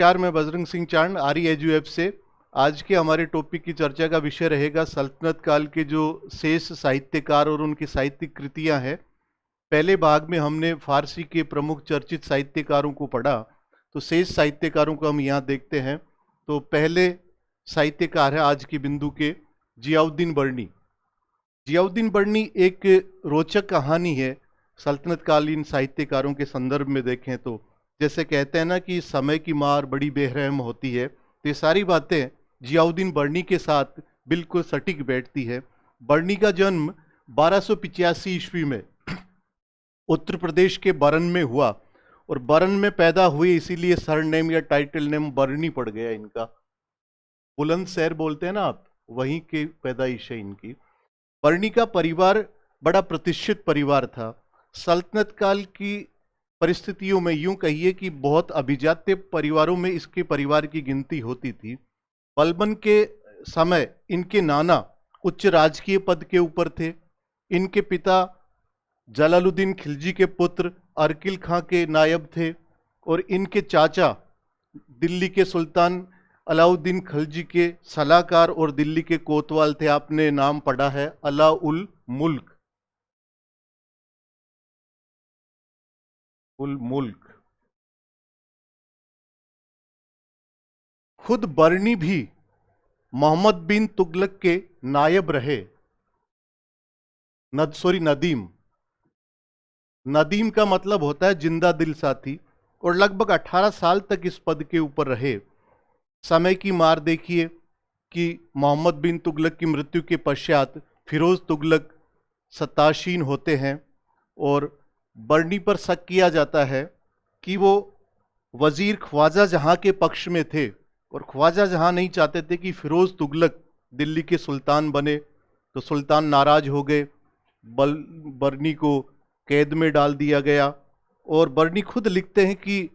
नमस्कार, मैं बजरंग सिंह चांद REEDU से। आज के हमारे टॉपिक की चर्चा का विषय रहेगा सल्तनत काल के जो शेष साहित्यकार और उनकी साहित्यिक कृतियां हैं। पहले भाग में हमने फारसी के प्रमुख चर्चित साहित्यकारों को पढ़ा, तो शेष साहित्यकारों को हम यहाँ देखते हैं। तो पहले साहित्यकार है आज के बिंदु के जियाउद्दीन बर्नी। जियाउद्दीन बर्नी एक रोचक कहानी है सल्तनत कालीन साहित्यकारों के संदर्भ में देखें तो। जैसे कहते हैं ना कि समय की मार बड़ी बेरहम होती है, तो ये सारी बातें जियाउद्दीन बर्नी के साथ बिल्कुल सटीक बैठती है। बर्नी का जन्म 1285 ईस्वी में उत्तर प्रदेश के बरन में हुआ, और बरन में पैदा हुए इसीलिए सरनेम या टाइटल नेम बर्नी पड़ गया इनका। बुलंदशहर बोलते हैं ना आप, वहीं के पैदाइश है इनकी। बर्नी का परिवार बड़ा प्रतिष्ठित परिवार था। सल्तनत काल की परिस्थितियों में यूं कहिए कि बहुत अभिजात्य परिवारों में इसके परिवार की गिनती होती थी। बलबन के समय इनके नाना उच्च राजकीय पद के ऊपर थे। इनके पिता जलालुद्दीन खिलजी के पुत्र अर्किल खां के नायब थे, और इनके चाचा दिल्ली के सुल्तान अलाउद्दीन खिलजी के सलाहकार और दिल्ली के कोतवाल थे। आपने नाम पढ़ा है अलाउल मुल्क उल मुल्क। खुद बर्नी भी मोहम्मद बिन तुगलक के नायब रहे। नदीम। नदीम का मतलब होता है जिंदा दिल साथी, और लगभग 18 साल तक इस पद के ऊपर रहे। समय की मार देखिए कि मोहम्मद बिन तुगलक की मृत्यु के पश्चात फिरोज तुगलक सत्तासीन होते हैं, और बर्नी पर शक किया जाता है कि वो वजीर ख्वाजा जहां के पक्ष में थे, और ख्वाजा जहां नहीं चाहते थे कि फिरोज तुगलक दिल्ली के सुल्तान बने, तो सुल्तान नाराज हो गए। बर्नी को कैद में डाल दिया गया, और बर्नी खुद लिखते हैं कि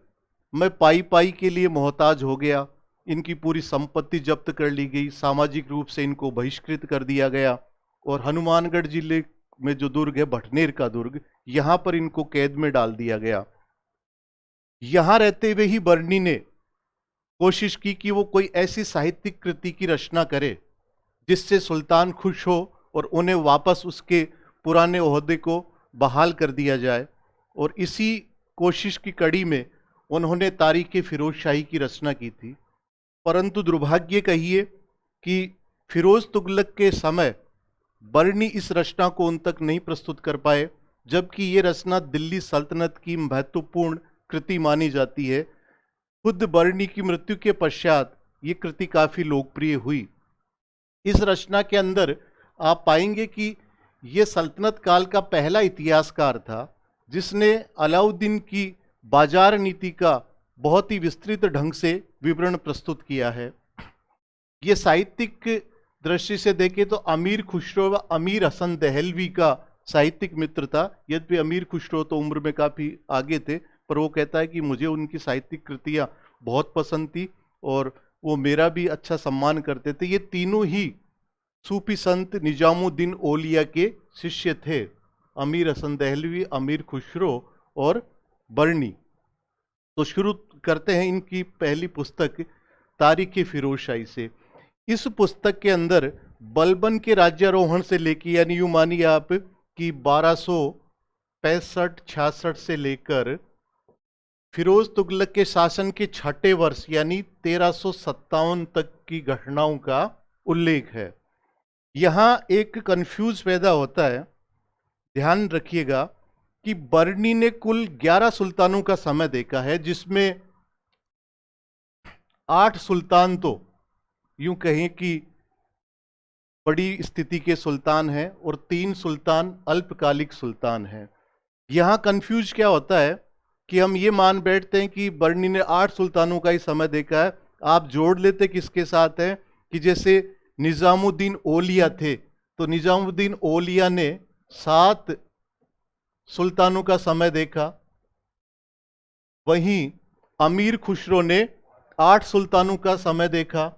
मैं पाई पाई के लिए मोहताज हो गया। इनकी पूरी संपत्ति जब्त कर ली गई, सामाजिक रूप से इनको बहिष्कृत कर दिया गया, और हनुमानगढ़ जिले में जो दुर्ग है भटनेर का दुर्ग, यहां पर इनको कैद में डाल दिया गया। यहां रहते हुए ही बर्नी ने कोशिश की कि वो कोई ऐसी साहित्यिक कृति की रचना करे जिससे सुल्तान खुश हो और उन्हें वापस उसके पुराने ओहदे को बहाल कर दिया जाए। और इसी कोशिश की कड़ी में उन्होंने तारीख फिरोज शाही की रचना की थी। परंतु दुर्भाग्य कहिए कि फिरोज तुगलक के समय बर्नी इस रचना को उन तक नहीं प्रस्तुत कर पाए, जबकि ये रचना दिल्ली सल्तनत की महत्वपूर्ण कृति मानी जाती है। खुद बर्नी की मृत्यु के पश्चात ये कृति काफी लोकप्रिय हुई। इस रचना के अंदर आप पाएंगे कि ये सल्तनत काल का पहला इतिहासकार था जिसने अलाउद्दीन की बाजार नीति का बहुत ही विस्तृत ढंग से विवरण प्रस्तुत किया है। ये साहित्यिक दृष्टि से देखें तो अमीर खुसरो व अमीर हसन दहलवी का साहित्यिक मित्र था। यद्यपि अमीर खुसरो तो उम्र में काफी आगे थे, पर वो कहता है कि मुझे उनकी साहित्यिक कृतियां बहुत पसंद थी और वो मेरा भी अच्छा सम्मान करते थे। ये तीनों ही सूफी संत निजामुद्दीन औलिया के शिष्य थे, अमीर हसन दहलवी, अमीर खुसरो और बर्नी। तो शुरू करते हैं इनकी पहली पुस्तक तारीख फिरोज शाही से। इस पुस्तक के अंदर बलबन के राज्यारोहण से लेकर, यानी यूं मानिए आप कि 1265-66 से लेकर फिरोज तुगलक के शासन के छठे वर्ष यानी 1357 तक की घटनाओं का उल्लेख है। यहां एक कंफ्यूज पैदा होता है। ध्यान रखिएगा कि बर्नी ने कुल 11 सुल्तानों का समय देखा है, जिसमें 8 सुल्तान तो यूं कहें कि बड़ी स्थिति के सुल्तान हैं, और 3 सुल्तान अल्पकालिक सुल्तान हैं। यहां कंफ्यूज क्या होता है कि हम ये मान बैठते हैं कि बर्नी ने 8 सुल्तानों का ही समय देखा है। आप जोड़ लेते किसके साथ है कि जैसे निजामुद्दीन औलिया थे, तो निजामुद्दीन औलिया ने 7 सुल्तानों का समय देखा। वहीं अमीर खुसरो ने 8 सुल्तानों का समय देखा।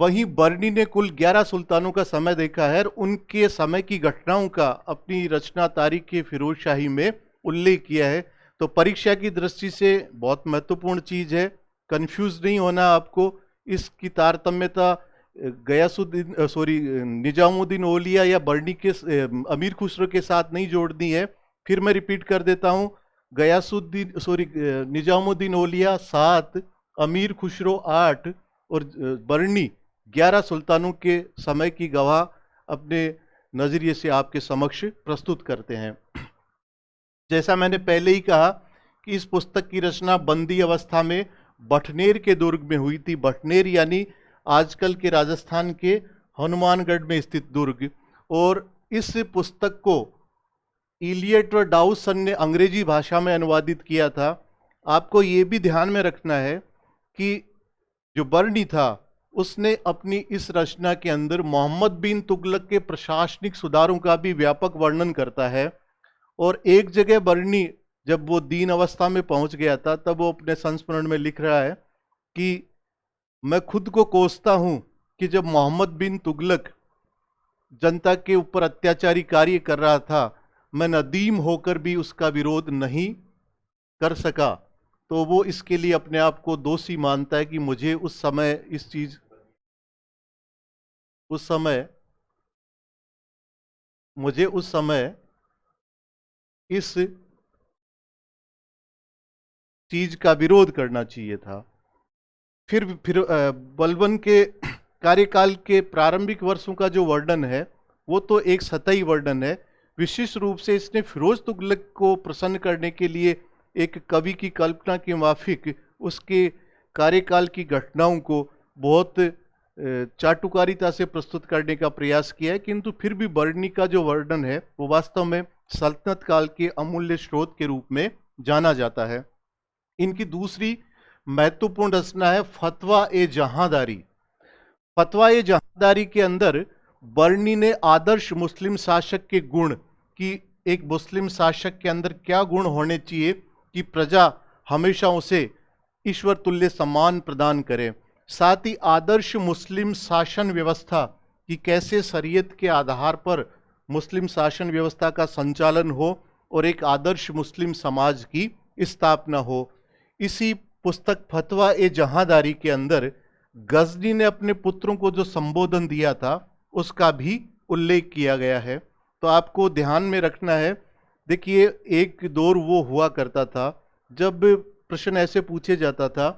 वहीं बर्नी ने कुल 11 सुल्तानों का समय देखा है और उनके समय की घटनाओं का अपनी रचना तारीख के फिरोज शाही में उल्लेख किया है। तो परीक्षा की दृष्टि से बहुत महत्वपूर्ण चीज है, कंफ्यूज नहीं होना आपको। इसकी तारतम्यता निजामुद्दीन औलिया या बर्नी के अमीर खुसरो के साथ नहीं जोड़नी है। फिर मैं रिपीट कर देता हूं, निजामुद्दीन औलिया 7, अमीर खुसरो 8 और बर्नी 11 सुल्तानों के समय की गवाह अपने नजरिए से आपके समक्ष प्रस्तुत करते हैं। जैसा मैंने पहले ही कहा कि इस पुस्तक की रचना बंदी अवस्था में बठनेर के दुर्ग में हुई थी। बठनेर यानी आजकल के राजस्थान के हनुमानगढ़ में स्थित दुर्ग। और इस पुस्तक को इलियट और डाउसन ने अंग्रेजी भाषा में अनुवादित किया था। आपको ये भी ध्यान में रखना है कि जो बर्नी था उसने अपनी इस रचना के अंदर मोहम्मद बिन तुगलक के प्रशासनिक सुधारों का भी व्यापक वर्णन करता है। और एक जगह बर्नी जब वो दीन अवस्था में पहुंच गया था तब वो अपने संस्मरण में लिख रहा है कि मैं खुद को कोसता हूं कि जब मोहम्मद बिन तुगलक जनता के ऊपर अत्याचारी कार्य कर रहा था, मैं नदीम होकर भी उसका विरोध नहीं कर सका। तो वो इसके लिए अपने आप को दोषी मानता है कि मुझे उस समय इस चीज का विरोध करना चाहिए था। फिर बलबन के कार्यकाल के प्रारंभिक वर्षों का जो वर्णन है वो तो एक सतही वर्णन है। विशेष रूप से इसने फिरोज तुगलक को प्रसन्न करने के लिए एक कवि की कल्पना के माफिक उसके कार्यकाल की घटनाओं को बहुत चाटुकारिता से प्रस्तुत करने का प्रयास किया है। किंतु फिर भी बर्नी का जो वर्णन है वो वास्तव में सल्तनत काल के अमूल्य स्रोत के रूप में जाना जाता है। इनकी दूसरी महत्वपूर्ण रचना है फतवा ए जहांदारी। फतवा ए जहांदारी के अंदर बर्नी ने आदर्श मुस्लिम शासक के गुण कि एक मुस्लिम शासक के अंदर क्या गुण होने चाहिए कि प्रजा हमेशा उसे ईश्वर तुल्य सम्मान प्रदान करे, साथ ही आदर्श मुस्लिम शासन व्यवस्था कि कैसे शरीयत के आधार पर मुस्लिम शासन व्यवस्था का संचालन हो और एक आदर्श मुस्लिम समाज की स्थापना हो। इसी पुस्तक फतवा ए जहांदारी के अंदर गजनी ने अपने पुत्रों को जो संबोधन दिया था उसका भी उल्लेख किया गया है। तो आपको ध्यान में रखना है। देखिए, एक दौर वो हुआ करता था जब प्रश्न ऐसे पूछे जाता था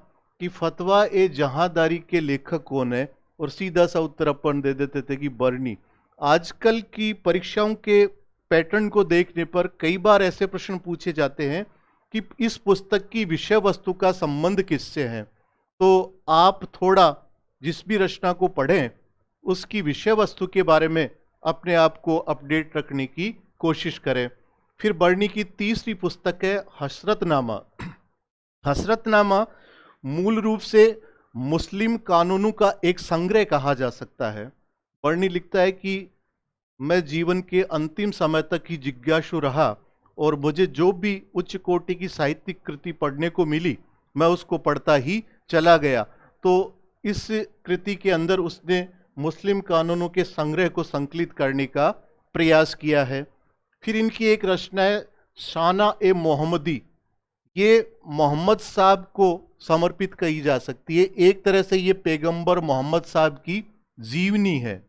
कि फतवा ए जहांदारी के लेखक कौन है, और सीधा सा उत्तर अपन दे देते थे कि बर्नी। आजकल की परीक्षाओं के पैटर्न को देखने पर कई बार ऐसे प्रश्न पूछे जाते हैं कि इस पुस्तक की विषय वस्तु का संबंध किससे है। तो आप थोड़ा जिस भी रचना को पढ़ें उसकी विषय वस्तु के बारे में अपने आप को अपडेट रखने की कोशिश करें। फिर बर्नी की तीसरी पुस्तक है हसरतनामा। हसरतनामा मूल रूप से मुस्लिम कानूनों का एक संग्रह कहा जा सकता है। बर्नी लिखता है कि मैं जीवन के अंतिम समय तक ही जिज्ञासु रहा और मुझे जो भी उच्च कोटि की साहित्यिक कृति पढ़ने को मिली मैं उसको पढ़ता ही चला गया। तो इस कृति के अंदर उसने मुस्लिम कानूनों के संग्रह को संकलित करने का प्रयास किया है। फिर इनकी एक रचना है शाना ए मोहम्मदी। ये मोहम्मद साहब को समर्पित कही जा सकती है। एक तरह से ये पैगंबर मोहम्मद साहब की जीवनी है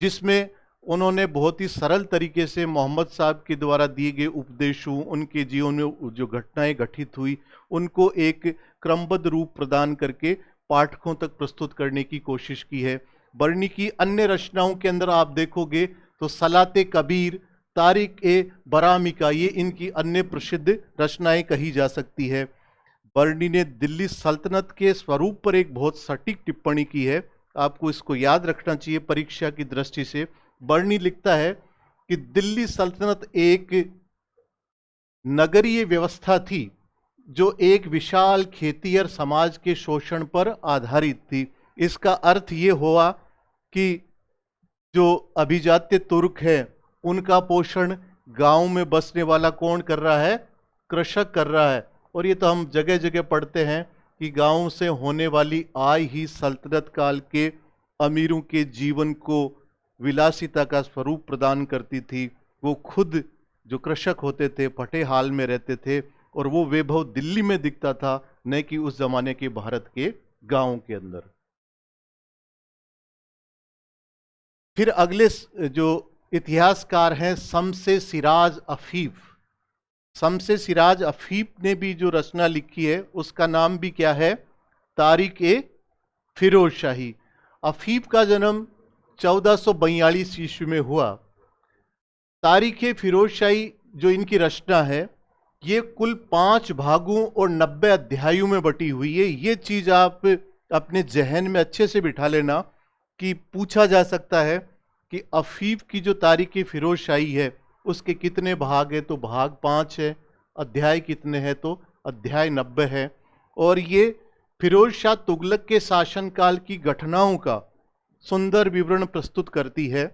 जिसमें उन्होंने बहुत ही सरल तरीके से मोहम्मद साहब के द्वारा दिए गए उपदेशों, उनके जीवन में जो घटनाएं घटित हुई उनको एक क्रमबद्ध रूप प्रदान करके पाठकों तक प्रस्तुत करने की कोशिश की है। बर्नी की अन्य रचनाओं के अंदर आप देखोगे तो सलाते कबीर, तारिक ए बरामिका, ये इनकी अन्य प्रसिद्ध रचनाएं कही जा सकती है। बर्नी ने दिल्ली सल्तनत के स्वरूप पर एक बहुत सटीक टिप्पणी की है। आपको इसको याद रखना चाहिए परीक्षा की दृष्टि से। बर्नी लिखता है कि दिल्ली सल्तनत एक नगरीय व्यवस्था थी जो एक विशाल खेतिहर समाज के शोषण पर आधारित थी। इसका अर्थ ये हुआ कि जो अभिजात्य तुर्क है उनका पोषण गांव में बसने वाला कौन कर रहा है? कृषक कर रहा है। और ये तो हम जगह जगह पढ़ते हैं कि गांव से होने वाली आय ही सल्तनत काल के अमीरों के जीवन को विलासिता का स्वरूप प्रदान करती थी। वो खुद जो कृषक होते थे फटे हाल में रहते थे और वो वैभव दिल्ली में दिखता था, न कि उस जमाने के भारत के गांवों के अंदर। फिर अगले जो इतिहासकार हैं शम्स-ए सिराज अफीफ, शम्स-ए सिराज अफीफ ने भी जो रचना लिखी है उसका नाम भी क्या है, तारीख-ए फिरोज शाही। अफीफ का जन्म 1442 ईस्वी में हुआ। तारीख-ए फिरोज शाही जो इनकी रचना है ये कुल 5 भागों और 90 अध्यायों में बटी हुई है। ये चीज आप अपने जहन में अच्छे से बिठा लेना कि पूछा जा सकता है कि अफीफ की जो तारीख-ए फिरोज शाही है उसके कितने भाग है, तो भाग 5 है। अध्याय कितने हैं, तो अध्याय 90 है। और ये फिरोज शाह तुगलक के शासनकाल की घटनाओं का सुंदर विवरण प्रस्तुत करती है।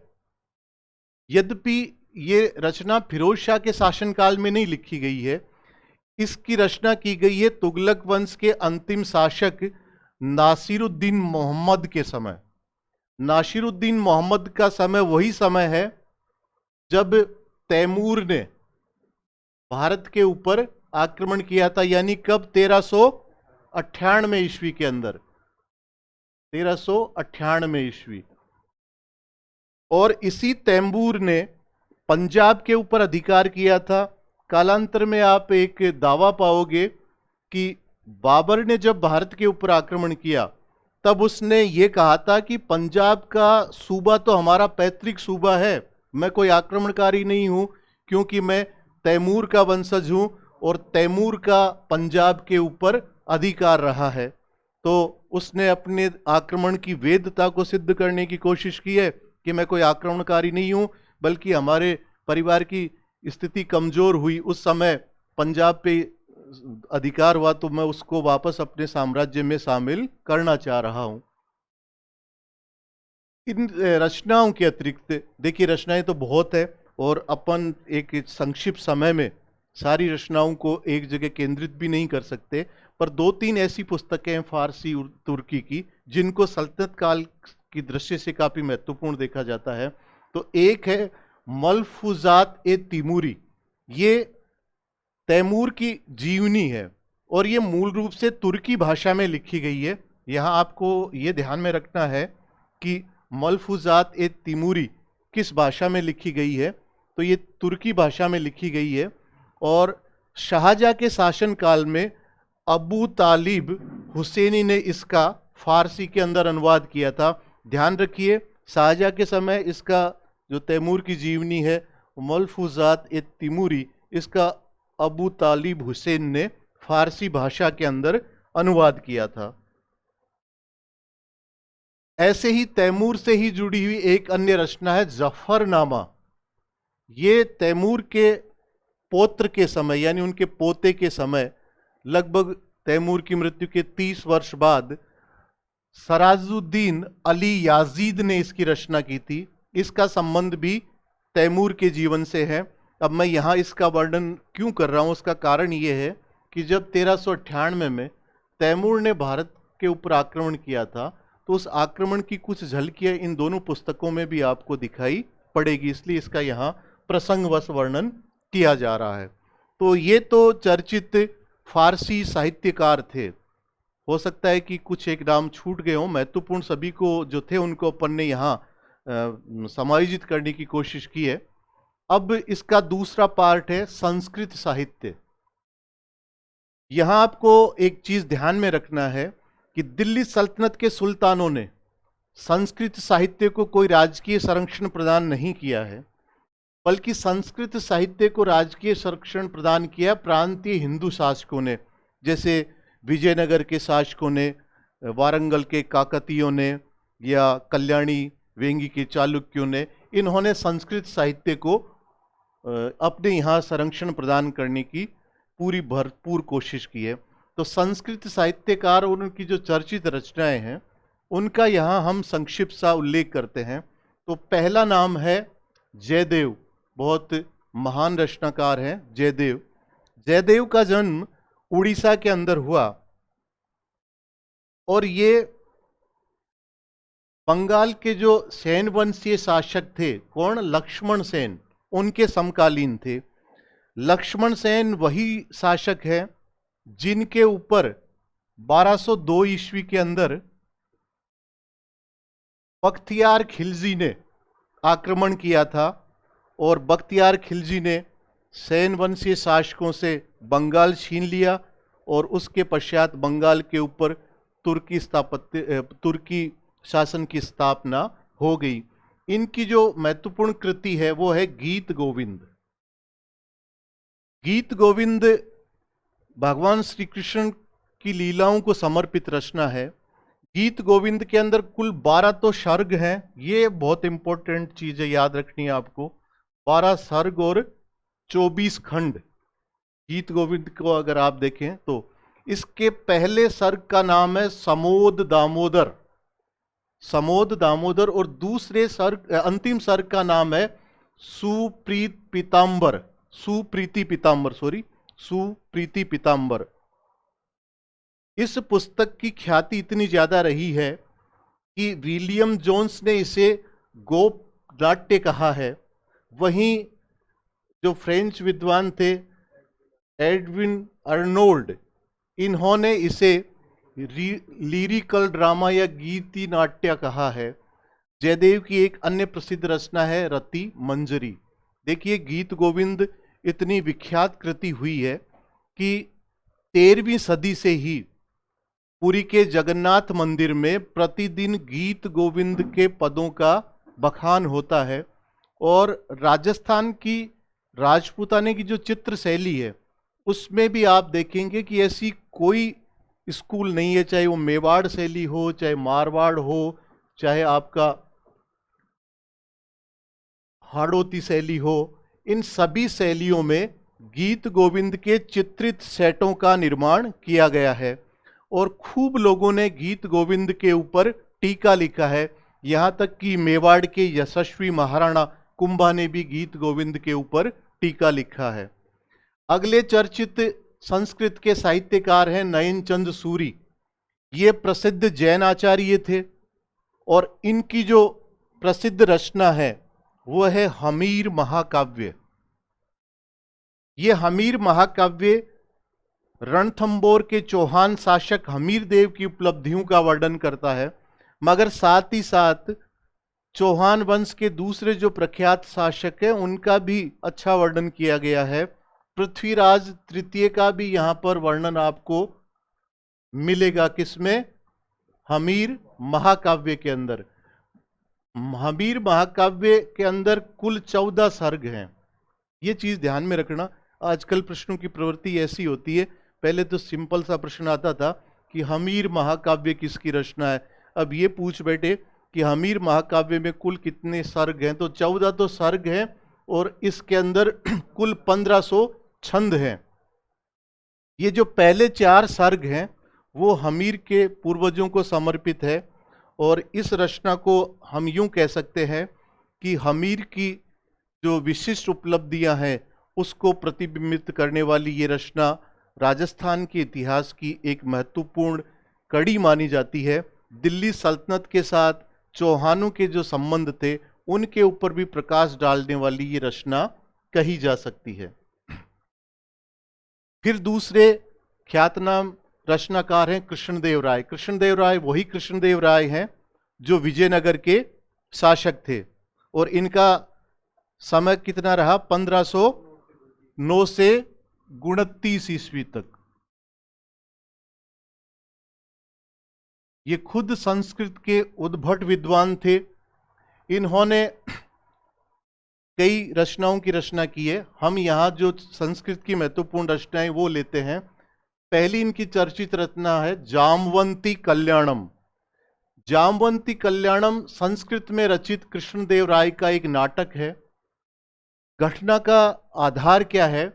यद्यपि ये रचना फिरोज शाह के शासनकाल में नहीं लिखी गई है, इसकी रचना की गई है तुगलक वंश के अंतिम शासक नासिरुद्दीन मोहम्मद के समय। नासिरुद्दीन मोहम्मद का समय वही समय है जब तैमूर ने भारत के ऊपर आक्रमण किया था, यानी कब, 1398 ईस्वी के अंदर, 1398 ईस्वी। और इसी तैमूर ने पंजाब के ऊपर अधिकार किया था। कालांतर में आप एक दावा पाओगे कि बाबर ने जब भारत के ऊपर आक्रमण किया तब उसने ये कहा था कि पंजाब का सूबा तो हमारा पैतृक सूबा है, मैं कोई आक्रमणकारी नहीं हूं, क्योंकि मैं तैमूर का वंशज हूं और तैमूर का पंजाब के ऊपर अधिकार रहा है। तो उसने अपने आक्रमण की वैधता को सिद्ध करने की कोशिश की है कि मैं कोई आक्रमणकारी नहीं हूं, बल्कि हमारे परिवार की स्थिति कमजोर हुई, उस समय पंजाब पे अधिकार हुआ, तो मैं उसको वापस अपने साम्राज्य में शामिल करना चाह रहा हूं। इन रचनाओं के अतिरिक्त देखिए, रचनाएं तो बहुत है और अपन एक संक्षिप्त समय में सारी रचनाओं को एक जगह केंद्रित भी नहीं कर सकते, पर 2-3 ऐसी पुस्तकें हैं फारसी और तुर्की की जिनको सल्तनत काल की दृष्टि से काफी महत्वपूर्ण देखा जाता है। तो एक है मलफूजात ए तिमूरी, ये तैमूर की जीवनी है और ये मूल रूप से तुर्की भाषा में लिखी गई है। यहाँ आपको ये ध्यान में रखना है कि मलफूजात ए तिमूरी किस भाषा में लिखी गई है, तो ये तुर्की भाषा में लिखी गई है। और शाहजहाँ के शासन काल में अबू तालिब हुसैनी ने इसका फारसी के अंदर अनुवाद किया था। ध्यान रखिए, शाहजहाँ के समय इसका जो तैमूर की जीवनी है मलफूजात ए तिमूरी, इसका अबू तालिब हुसैन ने फारसी भाषा के अंदर अनुवाद किया था। ऐसे ही तैमूर से ही जुड़ी हुई एक अन्य रचना है जफरनामा। ये तैमूर के पौत्र के समय, यानी उनके पोते के समय, लगभग तैमूर की मृत्यु के 30 वर्ष बाद सराजुद्दीन अली याजीद ने इसकी रचना की थी। इसका संबंध भी तैमूर के जीवन से है। अब मैं यहाँ इसका वर्णन क्यों कर रहा हूँ, उसका कारण ये है कि जब 1398 में तैमूर ने भारत के ऊपर आक्रमण किया था, तो उस आक्रमण की कुछ झलकियाँ इन दोनों पुस्तकों में भी आपको दिखाई पड़ेगी, इसलिए इसका यहाँ प्रसंगवश वर्णन किया जा रहा है। तो ये तो चर्चित फारसी साहित्यकार थे। हो सकता है कि कुछ एक नाम छूट गए हों, महत्वपूर्ण सभी को जो थे उनको अपन ने यहाँ समायोजित करने की कोशिश की है। अब इसका दूसरा पार्ट है संस्कृत साहित्य। यहां आपको एक चीज ध्यान में रखना है कि दिल्ली सल्तनत के सुल्तानों ने संस्कृत साहित्य को कोई राजकीय संरक्षण प्रदान नहीं किया है, बल्कि संस्कृत साहित्य को राजकीय संरक्षण प्रदान किया प्रांतीय हिंदू शासकों ने, जैसे विजयनगर के शासकों ने, वारंगल के काकतीयों ने, या कल्याणी वेंगी के चालुक्यों ने। इन्होंने संस्कृत साहित्य को अपने यहाँ संरक्षण प्रदान करने की पूरी भरपूर कोशिश की है। तो संस्कृत साहित्यकार और उनकी जो चर्चित रचनाएं हैं उनका यहाँ हम संक्षिप्त सा उल्लेख करते हैं। तो पहला नाम है जयदेव, बहुत महान रचनाकार हैं जयदेव। जयदेव का जन्म उड़ीसा के अंदर हुआ और ये बंगाल के जो सेन वंशीय शासक थे, कौन? लक्ष्मण सेन, उनके समकालीन थे। लक्ष्मण सेन वही शासक है जिनके ऊपर 1202 ईस्वी के अंदर बख्तियार खिलजी ने आक्रमण किया था, और बख्तियार खिलजी ने सेन वंशीय शासकों से बंगाल छीन लिया, और उसके पश्चात बंगाल के ऊपर तुर्की शासन की स्थापना हो गई। इनकी जो महत्वपूर्ण कृति है वो है गीत गोविंद। गीत गोविंद भगवान श्री कृष्ण की लीलाओं को समर्पित रचना है। गीत गोविंद के अंदर कुल 12 तो सर्ग हैं, ये बहुत इंपॉर्टेंट चीज है, याद रखनी है आपको। 12 सर्ग और 24 खंड गीत गोविंद को अगर आप देखें तो। इसके पहले सर्ग का नाम है समोद दामोदर, समोद दामोदर, और दूसरे सर्ग, अंतिम सर्ग का नाम है सुप्रीत पीतांबर, सुप्रीति पीतांबर, सुप्रीति पीतांबर। इस पुस्तक की ख्याति इतनी ज्यादा रही है कि विलियम जोन्स ने इसे गोप नाट्य कहा है। वहीं जो फ्रेंच विद्वान थे एडविन अर्नोल्ड, इन्होंने इसे लिरिकल ड्रामा या गीति नाट्य कहा है। जयदेव की एक अन्य प्रसिद्ध रचना है रति मंजरी। देखिए, गीत गोविंद इतनी विख्यात कृति हुई है कि 13वीं सदी से ही पुरी के जगन्नाथ मंदिर में प्रतिदिन गीत गोविंद के पदों का बखान होता है। और राजस्थान की राजपूताने की जो चित्र शैली है उसमें भी आप देखेंगे कि ऐसी कोई स्कूल नहीं है, चाहे वो मेवाड़ शैली हो, चाहे मारवाड़ हो, चाहे आपका हाड़ौती शैली हो, इन सभी शैलियों में गीत गोविंद के चित्रित सेटों का निर्माण किया गया है। और खूब लोगों ने गीत गोविंद के ऊपर टीका लिखा है, यहां तक कि मेवाड़ के यशस्वी महाराणा कुंभा ने भी गीत गोविंद के ऊपर टीका लिखा है। अगले चर्चित संस्कृत के साहित्यकार हैं नयन चंद सूरी। ये प्रसिद्ध जैन आचार्य थे, और इनकी जो प्रसिद्ध रचना है वो है हमीर महाकाव्य। ये हमीर महाकाव्य रणथंबोर के चौहान शासक हमीर देव की उपलब्धियों का वर्णन करता है, मगर साथ ही साथ चौहान वंश के दूसरे जो प्रख्यात शासक हैं उनका भी अच्छा वर्णन किया गया है। पृथ्वीराज तृतीय का भी यहां पर वर्णन आपको मिलेगा, किसमें? हमीर महाकाव्य के अंदर। हमीर महाकाव्य के अंदर कुल 14 सर्ग हैं। ये चीज ध्यान में रखना। आजकल प्रश्नों की प्रवृत्ति ऐसी होती है, पहले तो सिंपल सा प्रश्न आता था कि हमीर महाकाव्य किसकी रचना है, अब ये पूछ बैठे कि हमीर महाकाव्य में कुल कितने सर्ग हैं, तो 14 तो सर्ग हैं और इसके अंदर कुल 1500 छंद हैं। ये जो पहले 4 सर्ग हैं वो हमीर के पूर्वजों को समर्पित है, और इस रचना को हम यूं कह सकते हैं कि हमीर की जो विशिष्ट उपलब्धियां हैं उसको प्रतिबिंबित करने वाली ये रचना राजस्थान के इतिहास की एक महत्वपूर्ण कड़ी मानी जाती है। दिल्ली सल्तनत के साथ चौहानों के जो संबंध थे उनके ऊपर भी प्रकाश डालने वाली ये रचना कही जा सकती है। फिर दूसरे ख्यातनाम रचनाकार हैं कृष्णदेव राय। कृष्णदेव राय वही कृष्णदेव राय हैं जो विजयनगर के शासक थे, और इनका समय कितना रहा? 1509 से 29 ईस्वी तक। ये खुद संस्कृत के उद्भट विद्वान थे। इन्होंने कई रचनाओं की रचना की है। हम यहाँ जो संस्कृत की महत्वपूर्ण रचनाएं वो लेते हैं। पहली इनकी चर्चित रचना है जामवंती कल्याणम। जामवंती कल्याणम संस्कृत में रचित कृष्णदेव राय का एक नाटक है। घटना का आधार क्या है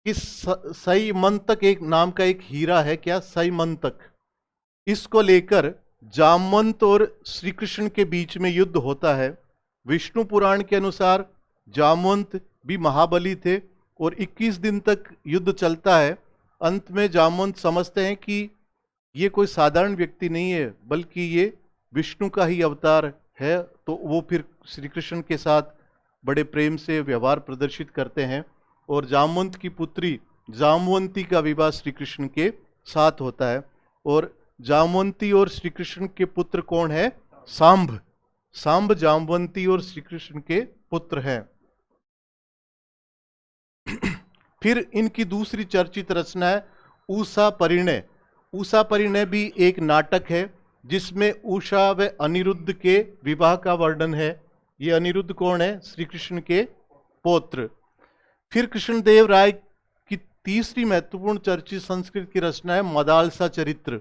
कि सईमंतक एक नाम का एक हीरा है, क्या? सईमंतक। इसको लेकर जामवंत और श्री कृष्ण के बीच में युद्ध होता है। विष्णु पुराण के अनुसार जामवंत भी महाबली थे और 21 दिन तक युद्ध चलता है। अंत में जामवंत समझते हैं कि ये कोई साधारण व्यक्ति नहीं है, बल्कि ये विष्णु का ही अवतार है। तो वो फिर श्री कृष्ण के साथ बड़े प्रेम से व्यवहार प्रदर्शित करते हैं और जामवंत की पुत्री जामवंती का विवाह श्री कृष्ण के साथ होता है। और जामवंती और श्री कृष्ण के पुत्र कौन है? सांब। सांब जामवंती और श्री कृष्ण के पुत्र हैं। फिर इनकी दूसरी चर्चित रचना है उषा परिणय। उषा परिणय भी एक नाटक है जिसमें उषा व अनिरुद्ध के विवाह का वर्णन है। ये अनिरुद्ध कौन है? श्री कृष्ण के पौत्र। फिर कृष्णदेव राय की तीसरी महत्वपूर्ण चर्चित संस्कृत की रचना है मदालसा चरित्र।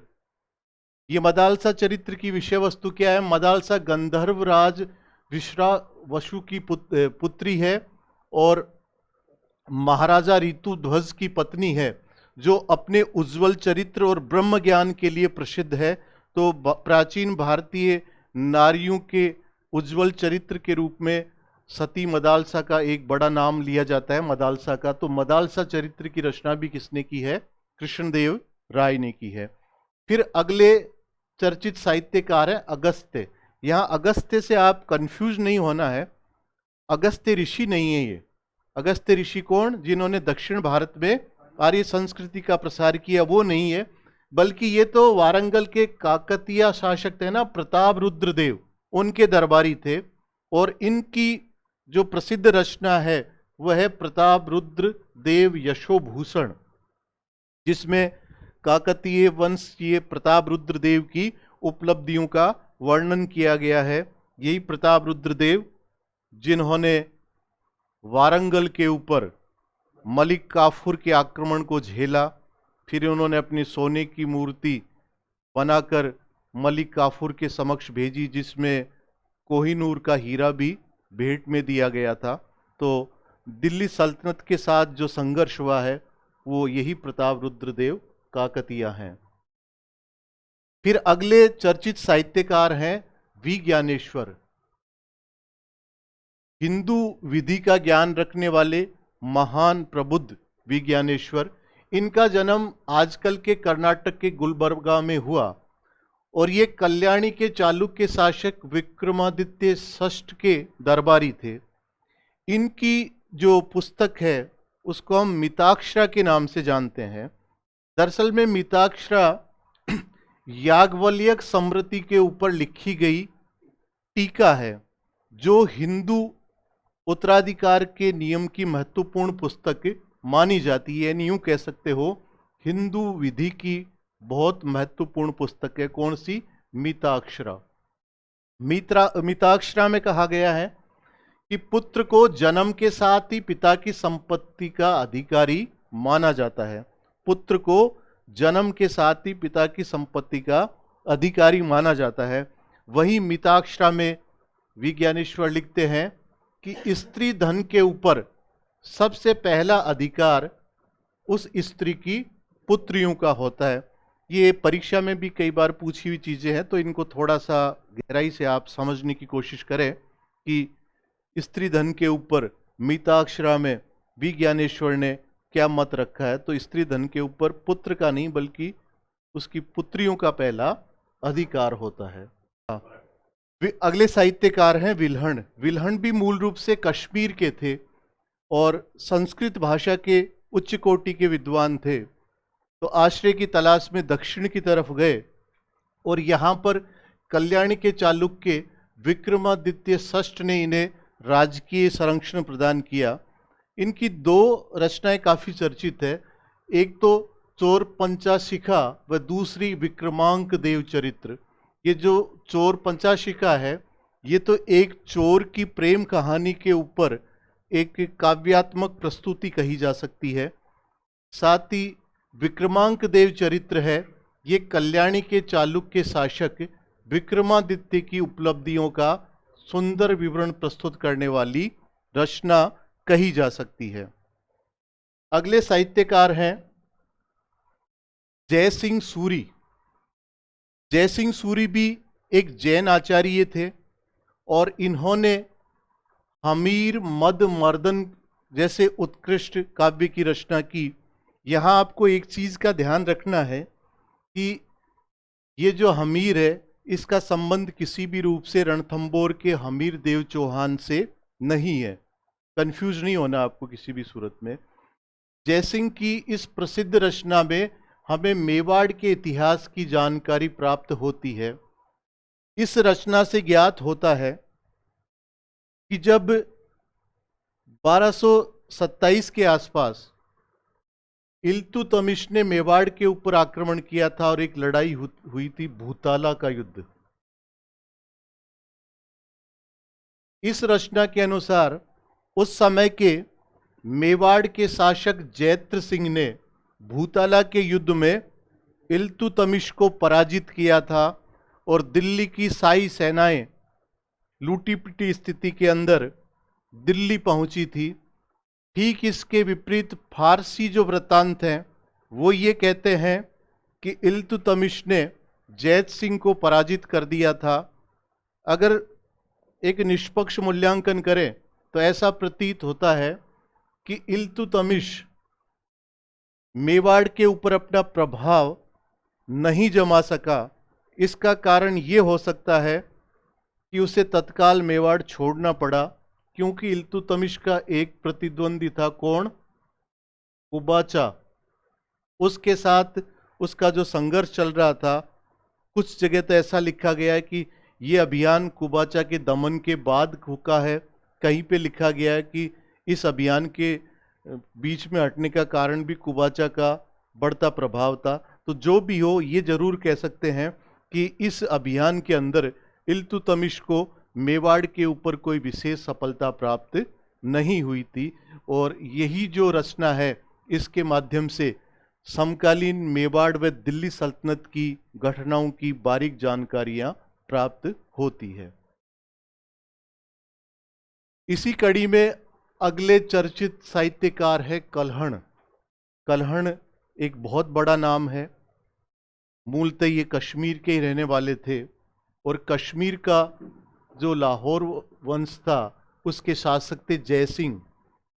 ये मदालसा चरित्र की विषय वस्तु क्या है? मदालसा गंधर्व राज विश्रावसु की पुत्री है और महाराजा ऋतुध्वज की पत्नी है, जो अपने उज्जवल चरित्र और ब्रह्म ज्ञान के लिए प्रसिद्ध है। तो प्राचीन भारतीय नारियों के उज्जवल चरित्र के रूप में सती मदालसा का एक बड़ा नाम लिया जाता है, मदालसा का। तो मदालसा चरित्र की रचना भी किसने की है? कृष्णदेव राय ने की है। फिर अगले चर्चित साहित्यकार है अगस्त्य। यहाँ अगस्त्य से आप कंफ्यूज नहीं होना है, अगस्त्य ऋषि नहीं है ये। अगस्त्य ऋषि कौन? जिन्होंने दक्षिण भारत में आर्य संस्कृति का प्रसार किया, वो नहीं है, बल्कि ये तो वारंगल के काकतीय शासक थे ना, प्रताप रुद्र देव, उनके दरबारी थे। और इनकी जो प्रसिद्ध रचना है वह है प्रताप रुद्र देव यशोभूषण, जिसमें काकतीय वंशीय प्रताप रुद्र देव की उपलब्धियों का वर्णन किया गया है। यही प्रताप रुद्र देव जिन्होंने वारंगल के ऊपर मलिक काफूर के आक्रमण को झेला, फिर उन्होंने अपनी सोने की मूर्ति बनाकर मलिक काफूर के समक्ष भेजी, जिसमें कोहिनूर का हीरा भी भेंट में दिया गया था। तो दिल्ली सल्तनत के साथ जो संघर्ष हुआ है वो यही प्रताप रुद्रदेव काकतीय हैं। फिर अगले चर्चित साहित्यकार हैं विज्ञानेश्वर। हिंदू विधि का ज्ञान रखने वाले महान प्रबुद्ध विज्ञानेश्वर, इनका जन्म आजकल के कर्नाटक के गुलबर्गा में हुआ और ये कल्याणी के चालुक्य शासक विक्रमादित्य षष्ठ के दरबारी थे। इनकी जो पुस्तक है उसको हम मिताक्षरा के नाम से जानते हैं। दरअसल में मिताक्षरा याज्ञवल्क्य स्मृति के ऊपर लिखी गई टीका है, जो हिंदू उत्तराधिकार के नियम की महत्वपूर्ण पुस्तक मानी जाती है। यूं कह सकते हो हिंदू विधि की बहुत महत्वपूर्ण पुस्तक है। कौन सी? मिताक्षरा। मिताक्षरा में कहा गया है कि पुत्र को जन्म के साथ ही पिता की संपत्ति का अधिकारी माना जाता है। पुत्र को जन्म के साथ ही पिता की संपत्ति का अधिकारी माना जाता है। वही मिताक्षरा में विज्ञानेश्वर लिखते हैं कि स्त्री धन के ऊपर सबसे पहला अधिकार उस स्त्री की पुत्रियों का होता है। ये परीक्षा में भी कई बार पूछी हुई चीजें हैं, तो इनको थोड़ा सा गहराई से आप समझने की कोशिश करें कि स्त्री धन के ऊपर मिताक्षरा में विज्ञानेश्वर ने क्या मत रखा है। तो स्त्री धन के ऊपर पुत्र का नहीं बल्कि उसकी पुत्रियों का पहला अधिकार होता है। अगले साहित्यकार हैं विल्हण। विल्हण भी मूल रूप से कश्मीर के थे और संस्कृत भाषा के उच्च कोटि के विद्वान थे। तो आश्रय की तलाश में दक्षिण की तरफ गए और यहाँ पर कल्याणी के चालुक्य विक्रमादित्य षष्ठ ने इन्हें राजकीय संरक्षण प्रदान किया। इनकी दो रचनाएं काफी चर्चित है, एक तो चोर पंचाशिखा व दूसरी विक्रमांक देव चरित्र। ये जो चोर पंचाशिखा है ये तो एक चोर की प्रेम कहानी के ऊपर एक काव्यात्मक प्रस्तुति कही जा सकती है। साथ ही विक्रमांक देव चरित्र है, ये कल्याणी के चालुक्य शासक विक्रमादित्य की उपलब्धियों का सुंदर विवरण प्रस्तुत करने वाली रचना कही जा सकती है। अगले साहित्यकार हैं जयसिंह सूरी। जयसिंह सूरी भी एक जैन आचार्य थे और इन्होंने हमीर मद मर्दन जैसे उत्कृष्ट काव्य की रचना की। यहाँ आपको एक चीज का ध्यान रखना है कि ये जो हमीर है, इसका संबंध किसी भी रूप से रणथंबोर के हमीर देव चौहान से नहीं है। कंफ्यूज नहीं होना आपको किसी भी सूरत में। जयसिंह की इस प्रसिद्ध रचना में हमें मेवाड़ के इतिहास की जानकारी प्राप्त होती है। इस रचना से ज्ञात होता है कि जब 1227 के आसपास इल्तुतमिश ने मेवाड़ के ऊपर आक्रमण किया था और एक लड़ाई हुई थी, भूताला का युद्ध। इस रचना के अनुसार उस समय के मेवाड़ के शासक जैत्र सिंह ने भूताला के युद्ध में इल्तुतमिश को पराजित किया था और दिल्ली की साई सेनाएं लूटी पिटी स्थिति के अंदर दिल्ली पहुंची थी। ठीक इसके विपरीत फारसी जो वृत्तांत हैं वो ये कहते हैं कि इल्तुतमिश ने जैत सिंह को पराजित कर दिया था। अगर एक निष्पक्ष मूल्यांकन करें तो ऐसा प्रतीत होता है कि इल्तुतमिश मेवाड़ के ऊपर अपना प्रभाव नहीं जमा सका। इसका कारण ये हो सकता है कि उसे तत्काल मेवाड़ छोड़ना पड़ा, क्योंकि इल्तुतमिश का एक प्रतिद्वंदी था, कौन? कुबाचा। उसके साथ उसका जो संघर्ष चल रहा था, कुछ जगह तो ऐसा लिखा गया है कि ये अभियान कुबाचा के दमन के बाद हुआ है, कहीं पे लिखा गया है कि इस अभियान के बीच में हटने का कारण भी कुबाचा का बढ़ता प्रभाव था। तो जो भी हो, ये जरूर कह सकते हैं कि इस अभियान के अंदर इल्तुतमिश को मेवाड़ के ऊपर कोई विशेष सफलता प्राप्त नहीं हुई थी। और यही जो रचना है, इसके माध्यम से समकालीन मेवाड़ व दिल्ली सल्तनत की घटनाओं की बारीक जानकारियां प्राप्त होती है। इसी कड़ी में अगले चर्चित साहित्यकार है कल्हण। कल्हण एक बहुत बड़ा नाम है। मूलतः ये कश्मीर के ही रहने वाले थे और कश्मीर का जो लाहौर वंश था उसके शासक थे जयसिंह,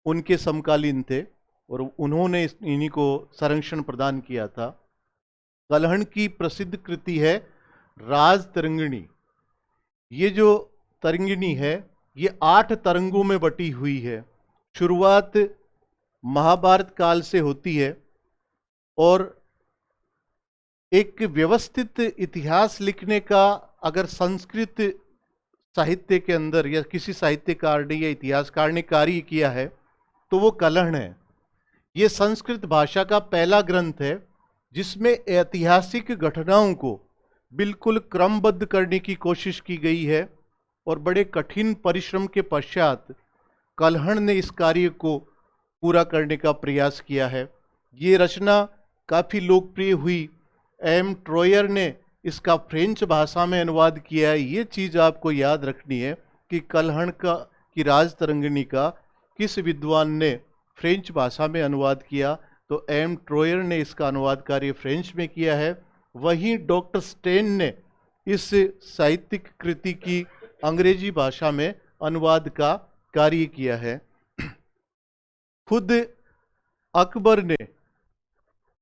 उनके समकालीन थे और उन्होंने इन्हीं को संरक्षण प्रदान किया था। कल्हण की प्रसिद्ध कृति है राज तरंगिणी। ये जो तरंगिणी है ये 8 तरंगों में बटी हुई है। शुरुआत महाभारत काल से होती है और एक व्यवस्थित इतिहास लिखने का अगर संस्कृत साहित्य के अंदर या किसी साहित्यकार ने या इतिहासकार ने कार्य किया है तो वो कल्हण है। ये संस्कृत भाषा का पहला ग्रंथ है जिसमें ऐतिहासिक घटनाओं को बिल्कुल क्रमबद्ध करने की कोशिश की गई है और बड़े कठिन परिश्रम के पश्चात कल्हण ने इस कार्य को पूरा करने का प्रयास किया है। ये रचना काफ़ी लोकप्रिय हुई। एम ट्रोयर ने इसका फ्रेंच भाषा में अनुवाद किया है। ये चीज़ आपको याद रखनी है कि कल्हण की राज तरंगिणी का किस विद्वान ने फ्रेंच भाषा में अनुवाद किया, तो एम ट्रोयर ने इसका अनुवाद कार्य फ्रेंच में किया है। वहीं डॉक्टर स्टेन ने इस साहित्यिक कृति की अंग्रेजी भाषा में अनुवाद का कार्य किया है। खुद अकबर ने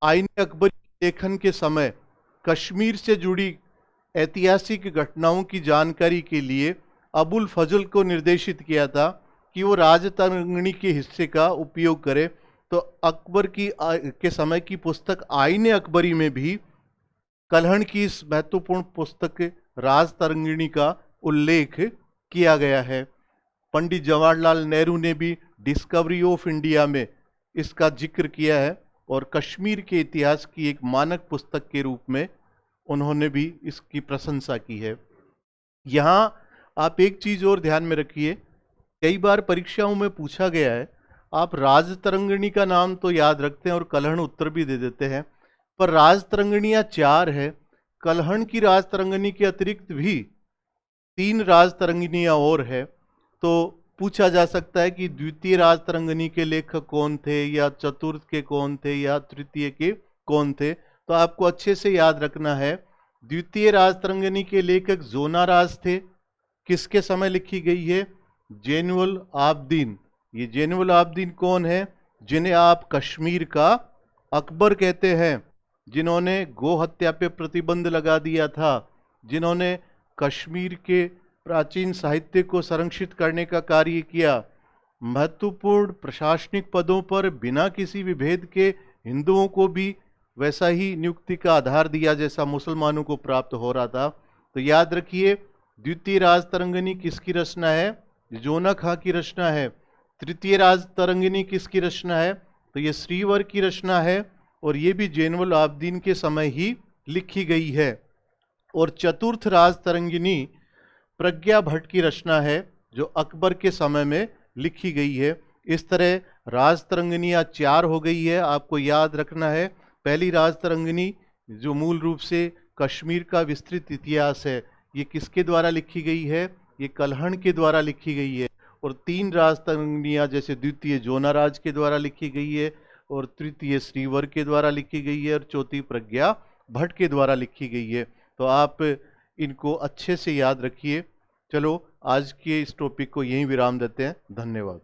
आईन अकबरी लेखन के समय कश्मीर से जुड़ी ऐतिहासिक घटनाओं की जानकारी के लिए अबुल फजल को निर्देशित किया था कि वो राजतरंगिणी के हिस्से का उपयोग करे। तो अकबर के समय की पुस्तक आईन अकबरी में भी कल्हण की इस महत्वपूर्ण पुस्तक राजतरंगिणी का उल्लेख किया गया है। पंडित जवाहरलाल नेहरू ने भी डिस्कवरी ऑफ इंडिया में इसका जिक्र किया है और कश्मीर के इतिहास की एक मानक पुस्तक के रूप में उन्होंने भी इसकी प्रशंसा की है। यहाँ आप एक चीज़ और ध्यान में रखिए, कई बार परीक्षाओं में पूछा गया है, आप राजतरंगिणी का नाम तो याद रखते हैं और कल्हण उत्तर भी दे देते हैं, पर राजतरंगिणियाँ 4 है। कल्हण की राजतरंगिणी के अतिरिक्त भी 3 राजतरंगिणियाँ और है। तो पूछा जा सकता है कि द्वितीय राजतरंगिणी के लेखक कौन थे, या चतुर्थ के कौन थे, या तृतीय के कौन थे। तो आपको अच्छे से याद रखना है, द्वितीय राजतरंगिणी के लेखक जोनाराज थे। किसके समय लिखी गई है? जैनुल आबदीन। ये जैनुल आबदीन कौन है? जिन्हें आप कश्मीर का अकबर कहते हैं। जिन्होंने गो हत्या पे प्रतिबंध लगा दिया था, जिन्होंने कश्मीर के प्राचीन साहित्य को संरक्षित करने का कार्य किया, महत्वपूर्ण प्रशासनिक पदों पर बिना किसी विभेद के हिंदुओं को भी वैसा ही नियुक्ति का आधार दिया जैसा मुसलमानों को प्राप्त हो रहा था। तो याद रखिए, द्वितीय राज तरंगिणी किसकी रचना है? जोना खां की रचना है। तृतीय राज तरंगिणी किसकी रचना है? तो ये श्रीवर की रचना है और ये भी जैनुल आबदीन के समय ही लिखी गई है। और चतुर्थ राज तरंगिणी प्रज्ञा भट्ट की रचना है जो अकबर के समय में लिखी गई है। इस तरह राज तरंगिणियाँ 4 हो गई है। आपको याद रखना है, पहली राज तरंगिणी जो मूल रूप से कश्मीर का विस्तृत इतिहास है, ये किसके द्वारा लिखी गई है? ये कल्हण के द्वारा लिखी गई है। और 3 राज तरंगिणियाँ जैसे द्वितीय जोनाराज के द्वारा लिखी गई है, और तृतीय श्रीवर के द्वारा लिखी गई है, और चौथी प्रज्ञा भट्ट के द्वारा लिखी गई है। तो आप इनको अच्छे से याद रखिए। चलो आज के इस टॉपिक को यहीं विराम देते हैं। धन्यवाद।